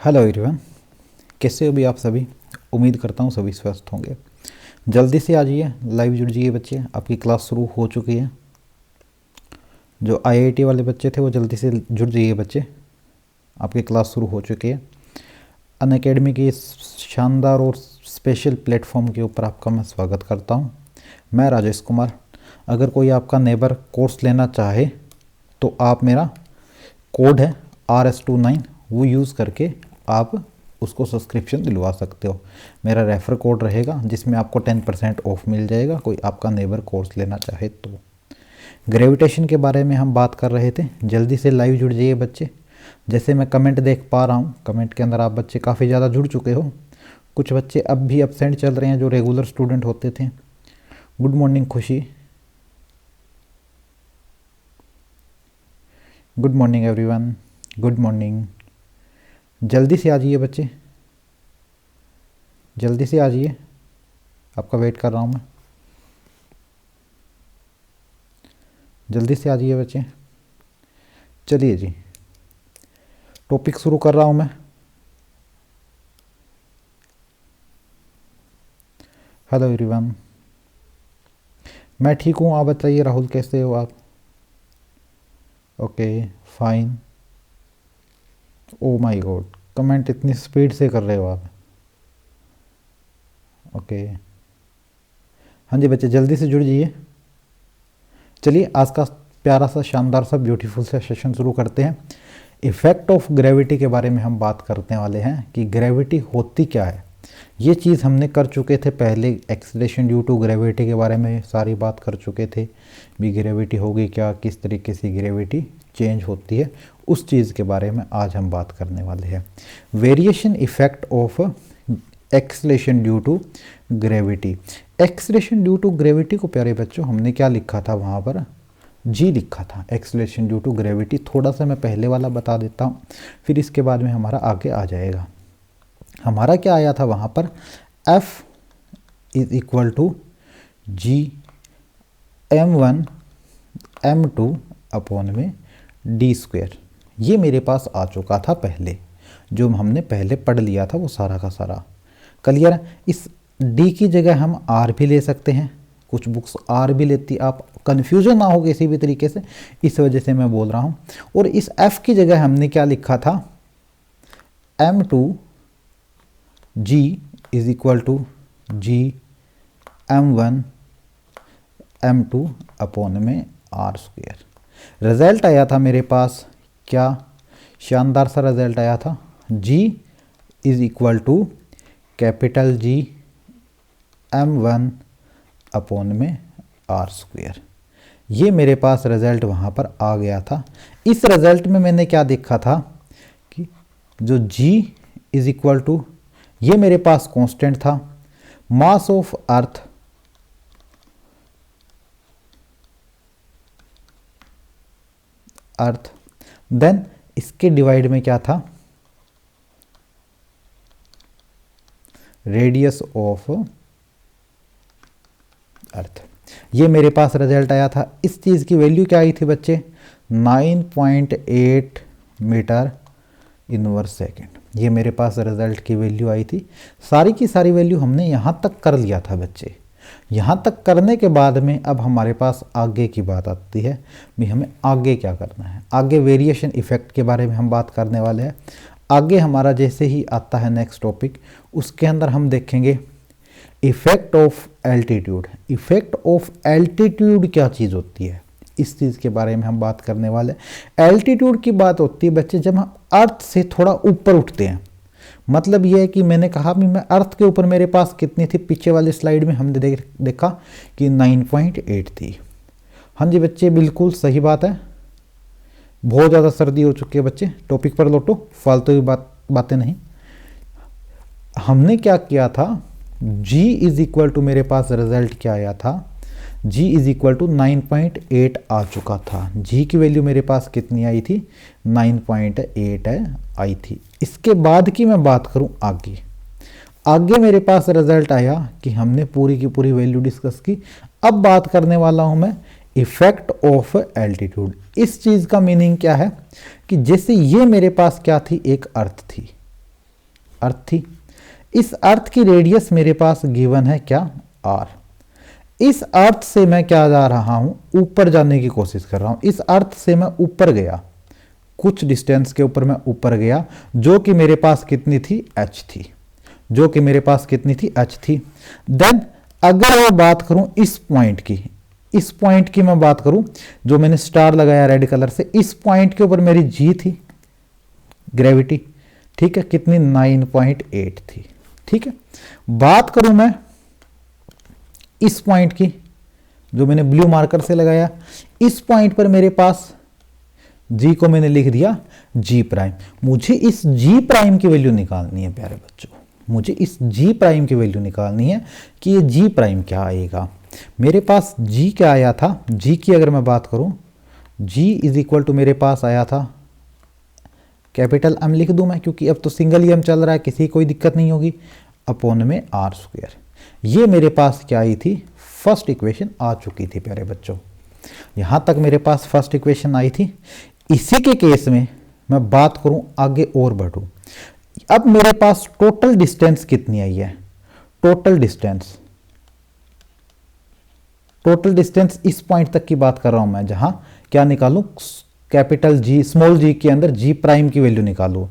Hello everyone, कैसे हो भी आप सभी। उम्मीद करता हूँ सभी स्वस्थ होंगे। जल्दी से आ जाइए, लाइव जुड़ जाइए बच्चे, आपकी क्लास शुरू हो चुकी है। जो आईआईटी वाले बच्चे थे वो जल्दी से जुड़ जाइए बच्चे, आपकी क्लास शुरू हो चुकी है। अनअकैडमी की इस शानदार और स्पेशल प्लेटफॉर्म के ऊपर आपका मैं स्वागत करता हूँ। मैं राजेश कुमार। अगर कोई आपका नेबर कोर्स लेना चाहे तो आप मेरा कोड है RS29 वो यूज़ करके आप उसको सब्सक्रिप्शन दिलवा सकते हो। मेरा रेफ़र कोड रहेगा जिसमें आपको 10% ऑफ मिल जाएगा कोई आपका नेबर कोर्स लेना चाहे तो। ग्रेविटेशन के बारे में हम बात कर रहे थे। जल्दी से लाइव जुड़ जाइए बच्चे। जैसे मैं कमेंट देख पा रहा हूँ, कमेंट के अंदर आप बच्चे काफ़ी ज़्यादा जुड़ चुके हो। कुछ बच्चे अब भी एब्सेंट चल रहे हैं जो रेगुलर स्टूडेंट होते थे। गुड मॉर्निंग खुशी, good morning everyone, good morning. जल्दी से आ जाइए बच्चे, जल्दी से आ जाइए, आपका वेट कर रहा हूँ मैं। जल्दी से आ जाइए बच्चे। चलिए जी, टॉपिक शुरू कर रहा हूँ मैं। हेलो एवरीवन, मैं ठीक हूँ, आप बताइए राहुल कैसे हो आप। Okay fine. Oh my God, comment इतनी स्पीड से कर रहे हो आप। ओके हाँ जी बच्चे, जल्दी से जुड़ जाइए। चलिए आज का प्यारा सा शानदार सा ब्यूटीफुल सा सेशन शुरू करते हैं। इफ़ेक्ट ऑफ ग्रेविटी के बारे में हम बात करने वाले हैं कि ग्रेविटी होती क्या है। ये चीज़ हमने कर चुके थे पहले, एक्सीलरेशन ड्यू टू ग्रेविटी के बारे में सारी बात कर चुके थे। भी ग्रेविटी होगी क्या, किस तरीके से ग्रेविटी चेंज होती है, उस चीज़ के बारे में आज हम बात करने वाले हैं। Variation effect of acceleration due to gravity. Acceleration due to gravity को प्यारे बच्चों हमने क्या लिखा था वहाँ पर, जी लिखा था। एक्सीलरेशन ड्यू टू ग्रेविटी थोड़ा सा मैं पहले वाला बता देता हूँ, फिर इसके बाद में हमारा आगे आ जाएगा। हमारा क्या आया था वहाँ पर, F is equal to G m1 m2 upon में डी स्क्वेयर। ये मेरे पास आ चुका था पहले, जो हमने पहले पढ़ लिया था वो सारा का सारा क्लियर है। इस डी की जगह हम आर भी ले सकते हैं, कुछ बुक्स आर भी लेती, आप कन्फ्यूजन ना हो किसी भी तरीके से, इस वजह से मैं बोल रहा हूँ। और इस एफ की जगह हमने क्या लिखा था, m2 g is equal to G m1 m2 upon में आर स्क्वेयर। रिजल्ट आया था मेरे पास क्या, शानदार सा रिजल्ट आया था, g is equal to capital G m1 upon में आर स्क्वेयर। ये मेरे पास रिजल्ट वहाँ पर आ गया था। इस रिजल्ट में मैंने क्या देखा था कि जो g इज इक्वल टू, ये मेरे पास कांस्टेंट था, मास ऑफ अर्थ, देन इसके डिवाइड में क्या था, रेडियस ऑफ अर्थ। ये मेरे पास रिजल्ट आया था। इस चीज़ की वैल्यू क्या आई थी बच्चे, 9.8 मीटर इनवर्स सेकेंड। ये मेरे पास रिजल्ट की वैल्यू आई थी। सारी की सारी वैल्यू हमने यहाँ तक कर लिया था बच्चे। यहाँ तक करने के बाद में अब हमारे पास आगे की बात आती है भी हमें आगे क्या करना है। आगे वेरिएशन इफेक्ट के बारे में हम बात करने वाले हैं। आगे हमारा जैसे ही आता है नेक्स्ट टॉपिक, उसके अंदर हम देखेंगे effect of altitude. Effect of altitude क्या चीज़ होती है, इस चीज़ के बारे में हम बात करने वाले हैं। एल्टीट्यूड की बात होती है बच्चे जब हम अर्थ से थोड़ा ऊपर उठते हैं। मतलब यह है कि मैंने कहा भी मैं अर्थ के ऊपर मेरे पास कितनी थी, पीछे वाली स्लाइड में हमने देखा कि 9.8 थी। हाँ जी बच्चे, बिल्कुल सही बात है। बहुत ज़्यादा सर्दी हो चुकी है बच्चे, टॉपिक पर लौटो, फालतू की बातें नहीं। हमने क्या किया था, g इज इक्वल टू, मेरे पास रिजल्ट क्या आया था, g इज इक्वल टू 9.8 आ चुका था। g की वैल्यू मेरे पास कितनी आई थी, 9.8 आई थी। इसके बाद की मैं बात करूं आगे मेरे पास रिजल्ट आया कि हमने पूरी की पूरी वैल्यू डिस्कस की। अब बात करने वाला हूं मैं इफेक्ट ऑफ एल्टीट्यूड। इस चीज़ का मीनिंग क्या है कि जैसे ये मेरे पास क्या थी, एक अर्थ थी, अर्थ थी। इस अर्थ की रेडियस मेरे पास गिवन है क्या, r। इस अर्थ से मैं क्या जा रहा हूं, ऊपर जाने की कोशिश कर रहा हूं। इस अर्थ से मैं ऊपर गया, कुछ डिस्टेंस के ऊपर मैं ऊपर गया, जो कि मेरे पास कितनी थी, h थी, जो कि मेरे पास कितनी थी, h थी। देन अगर मैं बात करूं इस पॉइंट की, इस पॉइंट की मैं बात करूं, जो मैंने स्टार लगाया रेड कलर से, इस पॉइंट के ऊपर मेरी g थी ग्रेविटी, ठीक है, कितनी, 9.8 थी, ठीक है। बात करूं मैं इस पॉइंट की, जो मैंने ब्लू मार्कर से लगाया, इस पॉइंट पर मेरे पास g को मैंने लिख दिया g प्राइम। मुझे इस g प्राइम की वैल्यू निकालनी है प्यारे बच्चों, मुझे इस g प्राइम की वैल्यू निकालनी है कि ये g प्राइम क्या आएगा। मेरे पास g क्या आया था, g की अगर मैं बात करूं, g इज इक्वल टू मेरे पास आया था, कैपिटल m लिख दूं मैं, क्योंकि अब तो सिंगल ही m चल रहा है, किसी कोई दिक्कत नहीं होगी, अपॉन में r स्क्वायर। ये मेरे पास क्या आई थी, फर्स्ट इक्वेशन आ चुकी थी प्यारे बच्चों। यहां तक मेरे पास फर्स्ट इक्वेशन आई थी। इसी के केस में मैं बात करूं, आगे और बढ़ूं, अब मेरे पास टोटल डिस्टेंस कितनी आई है, टोटल डिस्टेंस इस पॉइंट तक की बात कर रहा हूं मैं, जहां क्या निकालूं, कैपिटल जी स्मॉल जी के अंदर जी प्राइम की वैल्यू निकालूं।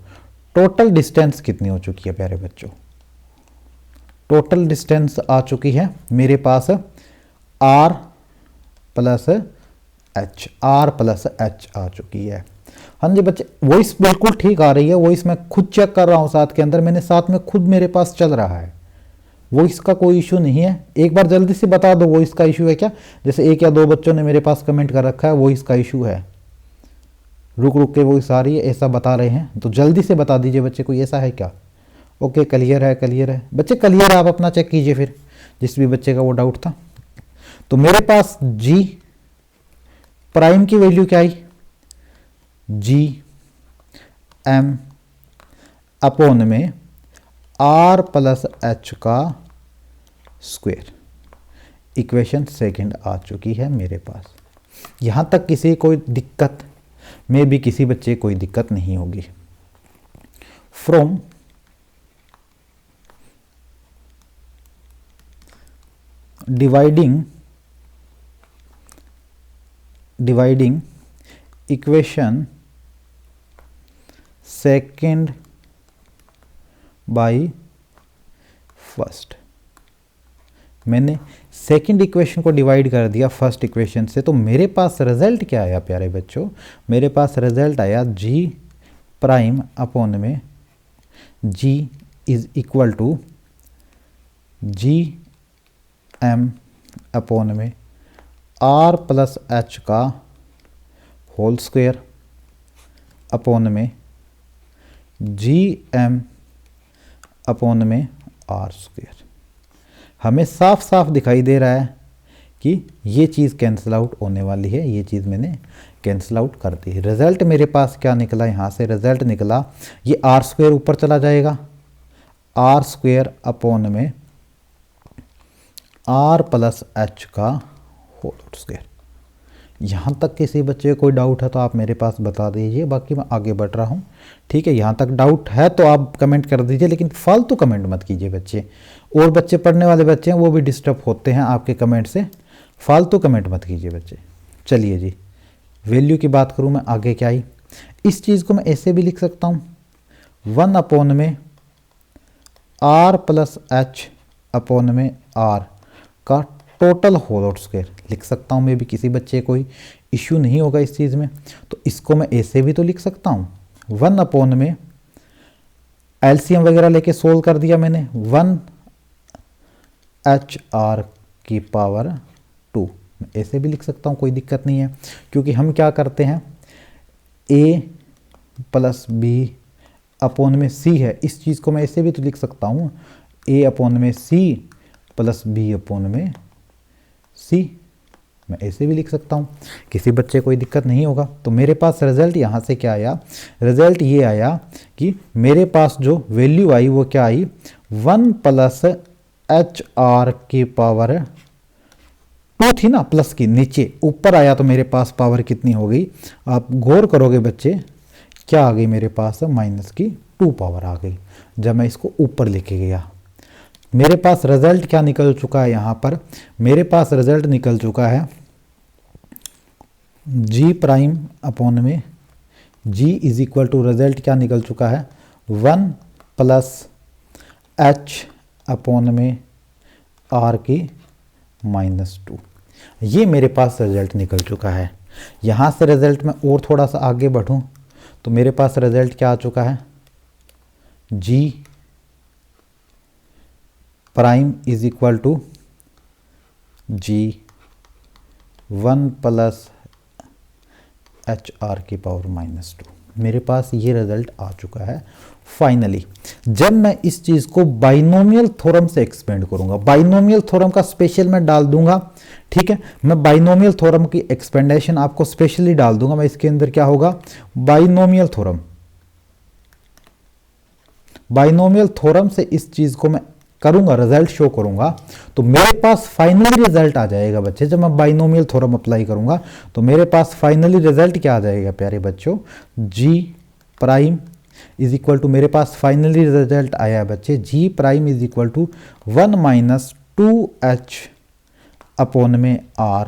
टोटल डिस्टेंस कितनी हो चुकी है प्यारे बच्चों, टोटल डिस्टेंस आ चुकी है मेरे पास r plus h, r plus h आ चुकी है। हाँ जी बच्चे, वॉइस बिल्कुल ठीक आ रही है, वॉइस मैं खुद चेक कर रहा हूँ साथ के अंदर, मैंने साथ में खुद मेरे पास चल रहा है, वॉइस का कोई इशू नहीं है। एक बार जल्दी से बता दो वॉइस का इशू है क्या, जैसे 1 या 2 बच्चों ने मेरे पास कमेंट कर रखा है वॉइस का इशू है, रुक रुक के वॉइस आ रही है ऐसा बता रहे हैं, तो जल्दी से बता दीजिए बच्चे, कोई ऐसा है क्या। ओके क्लियर है, क्लियर है बच्चे, क्लियर है, आप अपना चेक कीजिए फिर, जिस भी बच्चे का वो डाउट था। तो मेरे पास जी प्राइम की वैल्यू क्या आई, जी एम अपॉन में आर प्लस एच का स्क्वायर, इक्वेशन सेकंड आ चुकी है मेरे पास। यहां तक किसी कोई दिक्कत में भी किसी बच्चे कोई दिक्कत नहीं होगी। From dividing equation second by first, मैंने सेकंड इक्वेशन को डिवाइड कर दिया फर्स्ट इक्वेशन से, तो मेरे पास रिजल्ट क्या आया प्यारे बच्चों, मेरे पास रिजल्ट आया जी प्राइम अपॉन में G is equal to G M upon में आर प्लस एच का होल स्क्वायर अपॉन में जी एम अपॉन में आर स्क्वायर। हमें साफ साफ दिखाई दे रहा है कि ये चीज़ कैंसिल आउट होने वाली है, ये चीज़ मैंने कैंसिल आउट कर दी। रिजल्ट मेरे पास क्या निकला, यहाँ से रिजल्ट निकला ये आर स्क्वायर ऊपर चला जाएगा, आर स्क्वायर अपॉन में आर प्लस एच का होल स्क्वायर। यहाँ तक किसी बच्चे को कोई डाउट है तो आप मेरे पास बता दीजिए, बाकी मैं आगे बढ़ रहा हूँ, ठीक है। यहाँ तक डाउट है तो आप कमेंट कर दीजिए, लेकिन फालतू कमेंट मत कीजिए बच्चे, और बच्चे पढ़ने वाले बच्चे हैं वो भी डिस्टर्ब होते हैं आपके कमेंट से, फालतू कमेंट मत कीजिए बच्चे। चलिए जी, वैल्यू की बात करूँ मैं, आगे क्या आई, इस चीज़ को मैं ऐसे भी लिख सकता हूँ 1 अपॉन में आर प्लस एच अपॉन में आर का टोटल होल स्क्वायर लिख सकता हूँ मैं भी, किसी बच्चे कोई इश्यू नहीं होगा इस चीज़ में। तो इसको मैं ऐसे भी तो लिख सकता हूँ 1 अपॉन में एलसीएम वगैरह लेके सोल्व कर दिया मैंने, 1 एच आर की पावर 2, मैं ऐसे भी लिख सकता हूँ, कोई दिक्कत नहीं है, क्योंकि हम क्या करते हैं ए प्लस बी अपॉन में सी है, इस चीज़ को मैं ऐसे भी तो लिख सकता हूँ ए अपॉन में सी प्लस बी अपॉन में सी, मैं ऐसे भी लिख सकता हूँ, किसी बच्चे कोई दिक्कत नहीं होगा। तो मेरे पास रिजल्ट यहाँ से क्या आया, रिजल्ट ये आया कि मेरे पास जो वैल्यू आई वो क्या आई 1 प्लस एच आर की पावर 2 थी ना, प्लस की नीचे, ऊपर आया तो मेरे पास पावर कितनी हो गई, आप गौर करोगे बच्चे, क्या आ गई मेरे पास माइनस की 2 पावर आ गई। जब मैं इसको ऊपर लेके गया, मेरे पास रिजल्ट क्या निकल चुका है, यहाँ पर मेरे पास रिजल्ट निकल चुका है g प्राइम अपॉन में g is equal to, result क्या निकल चुका है 1 प्लस h अपॉन में r की -2। ये मेरे पास रिजल्ट निकल चुका है। यहाँ से रिजल्ट में और थोड़ा सा आगे बढ़ूँ तो मेरे पास रिजल्ट क्या आ चुका है, g prime is equal to g 1 plus h r की पावर -2। मेरे पास ये रिजल्ट आ चुका है फाइनली। जब मैं इस चीज़ को बाइनोमियल थ्योरम से एक्सपेंड करूंगा, बाइनोमियल थ्योरम का स्पेशल मैं डाल दूंगा, ठीक है, मैं बाइनोमियल थ्योरम की एक्सपेंडेशन आपको स्पेशली डाल दूंगा। मैं इसके अंदर क्या होगा, बाइनोमियल थ्योरम, बाइनोमियल थ्योरम से इस चीज़ को मैं करूंगा, रिजल्ट शो करूंगा, तो मेरे पास फाइनली रिजल्ट आ जाएगा बच्चे। जब मैं बाइनोमियल थ्योरम अप्लाई करूंगा तो मेरे पास फाइनली रिजल्ट क्या आ जाएगा प्यारे बच्चों, g prime is equal to, मेरे पास फाइनली रिजल्ट आया है बच्चे, g prime is equal to 1 minus 2h upon में r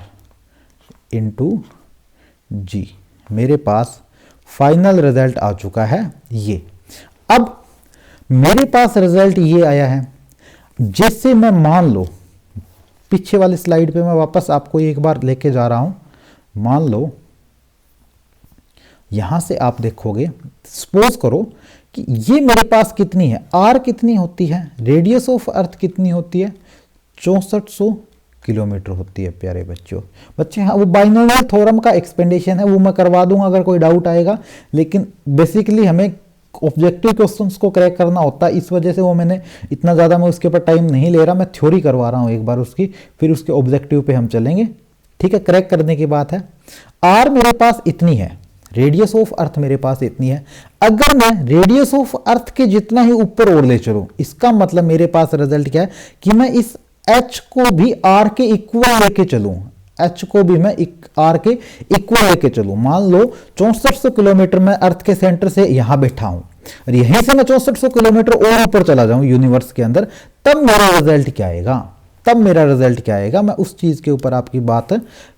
इंटू g। मेरे पास फाइनल रिजल्ट आ चुका है ये। अब मेरे पास रिजल्ट ये आया है, जिससे मैं मान लो, पीछे वाली स्लाइड पे मैं वापस आपको एक बार लेके जा रहा हूं, मान लो यहां से आप देखोगे, सपोज करो कि ये मेरे पास कितनी है, आर कितनी होती है, रेडियस ऑफ अर्थ कितनी होती है, 6400 किलोमीटर होती है प्यारे बच्चों। हाँ, वो बाइनोमियल थ्योरम का एक्सपेंडेशन है, वो मैं करवा दूंगा अगर कोई डाउट आएगा, लेकिन बेसिकली हमें ऑब्जेक्टिव क्वेश्चंस को क्रैक करना होता है, इस वजह से वो मैंने इतना ज़्यादा मैं उसके ऊपर टाइम नहीं ले रहा, मैं थ्योरी करवा रहा हूँ एक बार उसकी, फिर उसके ऑब्जेक्टिव पे हम चलेंगे, ठीक है, क्रैक करने की बात है। आर मेरे पास इतनी है, रेडियस ऑफ अर्थ मेरे पास इतनी है, अगर मैं रेडियस ऑफ अर्थ के जितना ही ऊपर और ले चलूं, इसका मतलब मेरे पास रिजल्ट क्या है कि मैं इस h को भी r के इक्वल लेके चलूं, h को भी मैं r के इक्वल लेके चलूं। मान लो 6400 किलोमीटर मैं अर्थ के सेंटर से यहां बैठा हूं और यहीं से मैं 6400 किलोमीटर और ऊपर चला जाऊं यूनिवर्स के अंदर, तब मेरा रिजल्ट क्या आएगा, तब मेरा रिजल्ट क्या आएगा, मैं उस चीज के ऊपर आपकी बात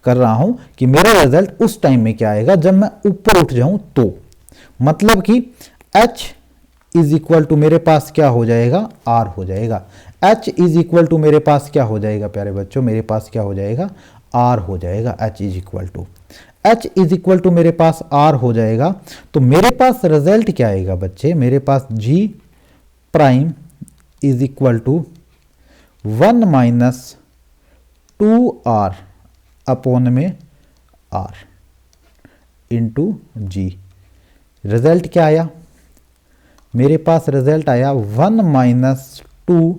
कर रहा हूं कि मेरा रिजल्ट उस टाइम में क्या आएगा जब मैं ऊपर उठ जाऊं। तो मतलब कि h इज इक्वल टू मेरे पास क्या हो जाएगा, r हो जाएगा। h इज इक्वल टू मेरे पास क्या हो जाएगा प्यारे बच्चों, मेरे पास क्या हो जाएगा, r हो जाएगा। h इज इक्वल टू मेरे पास r हो जाएगा। तो मेरे पास रिजल्ट क्या आएगा बच्चे, मेरे पास g prime is equal to 1 minus 2r upon में r इंटू जी। रिजल्ट क्या आया, मेरे पास रिजल्ट आया 1 minus 2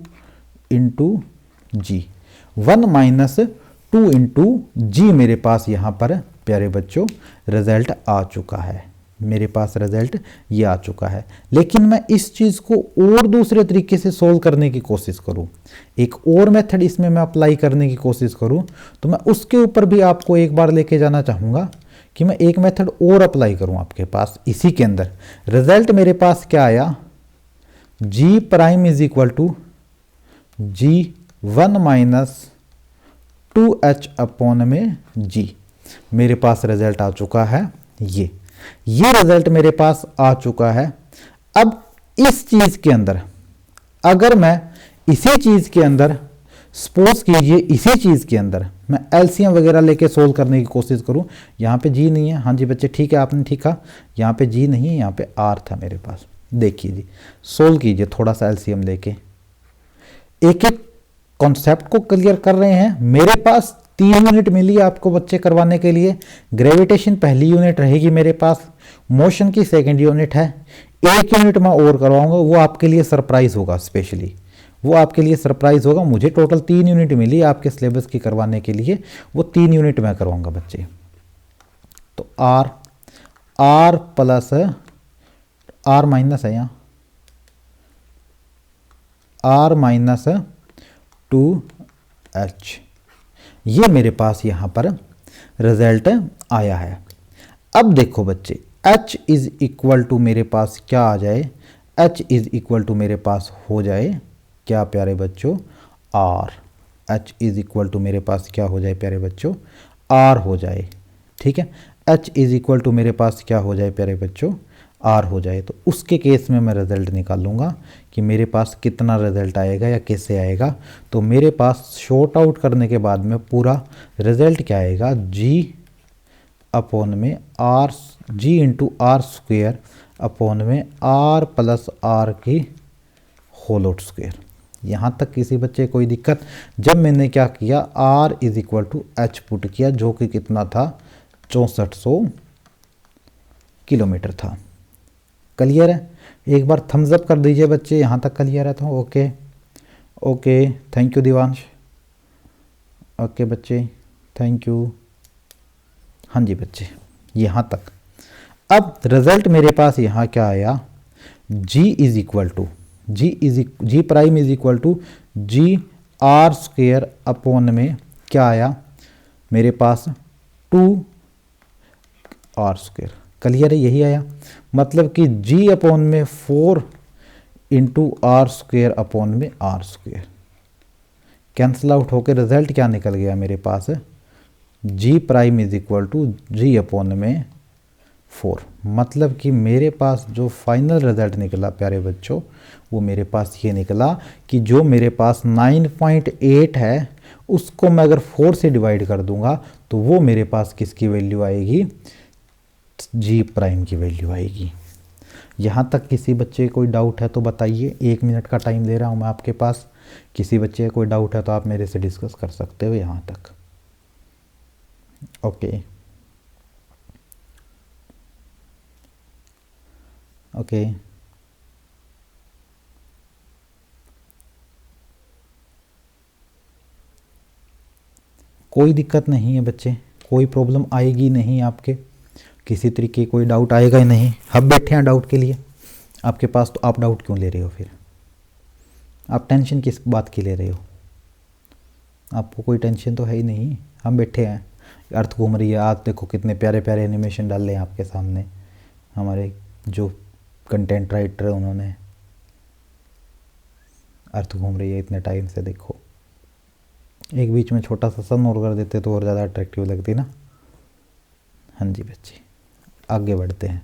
into g, 1 minus 2 into g मेरे पास यहाँ पर प्यारे बच्चों रिजल्ट आ चुका है, मेरे पास रिजल्ट ये आ चुका है। लेकिन मैं इस चीज़ को और दूसरे तरीके से सोल्व करने की कोशिश करूँ, एक और मेथड इसमें मैं अप्लाई करने की कोशिश करूँ, तो मैं उसके ऊपर भी आपको एक बार लेके जाना चाहूँगा कि मैं एक मेथड और अप्लाई करूँ आपके पास। इसी के अंदर रिजल्ट मेरे पास क्या आया, g prime is equal to g 1 minus 2h upon में g। मेरे पास रिजल्ट आ चुका है ये रिजल्ट मेरे पास आ चुका है। अब इस चीज के अंदर अगर मैं इसी चीज के अंदर सपोज कीजिए, इसी चीज के अंदर मैं एलसीएम वगैरह लेके सोल्व करने की कोशिश करूं, यहाँ पे जी नहीं है, हाँ जी बच्चे ठीक है, आपने ठीक कहा, यहाँ पे जी नहीं है, यहाँ पे आर था मेरे पास। देखिए जी, सोल्व कीजिए थोड़ा सा एलसीएम लेके, एक एक कॉन्सेप्ट को क्लियर कर रहे हैं। मेरे पास 3 यूनिट मिली आपको बच्चे करवाने के लिए। ग्रेविटेशन पहली यूनिट रहेगी मेरे पास, मोशन की सेकंड यूनिट है, 1 यूनिट मैं और करवाऊंगा, वो आपके लिए सरप्राइज होगा, स्पेशली वो आपके लिए सरप्राइज होगा। मुझे टोटल 3 यूनिट मिली आपके सिलेबस की करवाने के लिए, वो 3 यूनिट मैं करवाऊंगा बच्चे। तो आर प्लस आर माइनस है यहाँ, आर माइनस 2h, ये मेरे पास यहाँ पर रिजल्ट आया है। अब देखो बच्चे, h इज इक्वल टू मेरे पास क्या आ जाए, h इज इक्वल टू मेरे पास हो जाए क्या प्यारे बच्चों, r। h is equal to मेरे पास क्या हो जाए प्यारे बच्चों, r हो जाए। ठीक है, h इज इक्वल टू मेरे पास क्या हो जाए प्यारे बच्चों, r हो जाए। तो उसके केस में मैं रिजल्ट निकालूंगा कि मेरे पास कितना रिजल्ट आएगा या कैसे आएगा। तो मेरे पास शॉर्ट आउट करने के बाद में पूरा रिजल्ट क्या आएगा, g अपॉन में r, g into r square upon में r प्लस r की होल आउट स्क्वेयर। यहाँ तक किसी बच्चे कोई दिक्कत? जब मैंने क्या किया, r is equal to h put किया जो कि कितना था, 6400 किलोमीटर था। क्लियर है? एक बार थम्स अप कर दीजिए बच्चे, यहाँ तक क्लियर है तो okay. Okay, thank you Divansh. Okay बच्चे, थैंक यू। हाँ जी बच्चे, यहाँ तक। अब रिजल्ट मेरे पास यहाँ क्या आया, g is equal to g prime is equal to g r square upon में क्या आया मेरे पास, 2r स्क्वेयर। क्लियर है? यही आया। मतलब कि g अपॉन में 4 इंटू आर स्क्वेयर अपॉन में r स्क्वेयर कैंसिल आउट होकर रिजल्ट क्या निकल गया मेरे पास, g prime is equal to g upon में 4। मतलब कि मेरे पास जो फाइनल रिजल्ट निकला प्यारे बच्चों, वो मेरे पास ये निकला कि जो मेरे पास 9.8 है उसको मैं अगर 4 से डिवाइड कर दूंगा तो वो मेरे पास किसकी वैल्यू आएगी, जी प्राइम की वैल्यू आएगी। यहाँ तक किसी बच्चे कोई डाउट है तो बताइए, 1 मिनट का टाइम दे रहा हूँ मैं आपके पास। किसी बच्चे का कोई डाउट है तो आप मेरे से डिस्कस कर सकते हो यहाँ तक। ओके ओके कोई दिक्कत नहीं है बच्चे, कोई प्रॉब्लम आएगी नहीं आपके, किसी तरीके कोई डाउट आएगा ही नहीं। हम बैठे हैं डाउट के लिए आपके पास, तो आप डाउट क्यों ले रहे हो फिर? आप टेंशन किस बात की ले रहे हो? आपको कोई टेंशन तो है ही नहीं, हम बैठे हैं। अर्थ घूम रही है, आज देखो कितने प्यारे प्यारे एनिमेशन डाल रहे हैं आपके सामने हमारे जो कंटेंट राइटर है, उन्होंने अर्थ घूम रही है इतने टाइम से। देखो एक बीच में छोटा सा सन और कर देते तो और ज़्यादा अट्रैक्टिव लगती ना। हाँ जी बच्चे, आगे बढ़ते हैं।